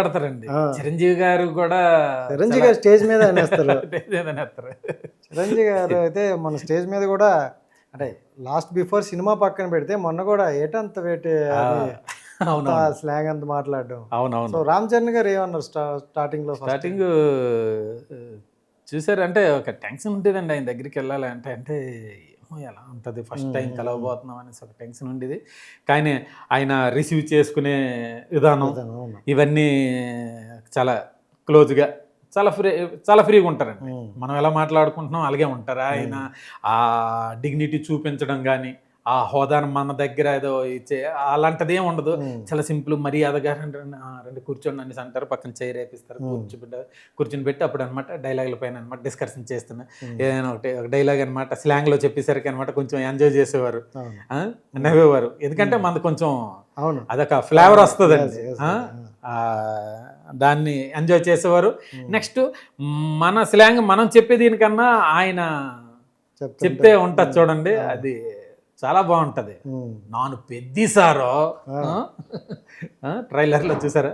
మాట్లాడతారండి. చిరంజీవి గారు కూడా చిరంజీవి గారు స్టేజ్ మీద అనేస్తారు. అనేస్తారు. చిరంజీవి గారు అయితే మన స్టేజ్ మీద కూడా అంటే లాస్ట్ బిఫోర్ సినిమా పక్కన పెడితే మొన్న కూడా ఏటంత వేటి అని స్లాంగ్ అంత మాట్లాడడం. అవునవును. సో రామ్ చరణ్ గారు ఏమన్నారు స్టార్టింగ్ లో? స్టార్టింగ్ చూసారు అంటే ఒక టెన్షన్ ఉండేదండి ఆయన దగ్గరికి వెళ్ళాలి అంటే. అంటే ఏమో ఎలా ఉంటుంది, ఫస్ట్ టైం కలవబోతున్నాం అనేసి ఒక టెన్షన్ ఉండేది. కానీ ఆయన రిసీవ్ చేసుకునే విధానం ఇవన్నీ చాలా క్లోజ్గా చాలా ఫ్రీగా ఉంటారండి. మనం ఎలా మాట్లాడుకుంటున్నాం అలాగే ఉంటారు. ఆయన ఆ డిగ్నిటీ చూపించడం కానీ, ఆ హోదాను మన దగ్గర ఏదో ఇచ్చే అలాంటిది ఏమి ఉండదు. చాలా సింపుల్ మర్యాదగా రెండు కూర్చొని అనేసి అంటారు, పక్కన చైర్ వేపిస్తారు, కూర్చొని పెట్టి అప్పుడు అనమాట డైలాగుల పైన అనమాట డిస్కషన్ చేస్తున్నా. ఏదైనా ఒక డైలాగ్ అనమాట స్లాంగ్లో చెప్పేసరికి అనమాట కొంచెం ఎంజాయ్ చేసేవారు, నవ్వేవారు. ఎందుకంటే మనది కొంచెం అదొక ఫ్లేవర్ వస్తుందండి, దాన్ని ఎంజాయ్ చేసేవారు. నెక్స్ట్ మన స్లాంగ్ మనం చెప్పే దీనికన్నా ఆయన చెప్తే ఉంటుంది చూడండి, అది చాలా బాగుంటది. నాను పెద్దిసారో ట్రైలర్లో చూసారా?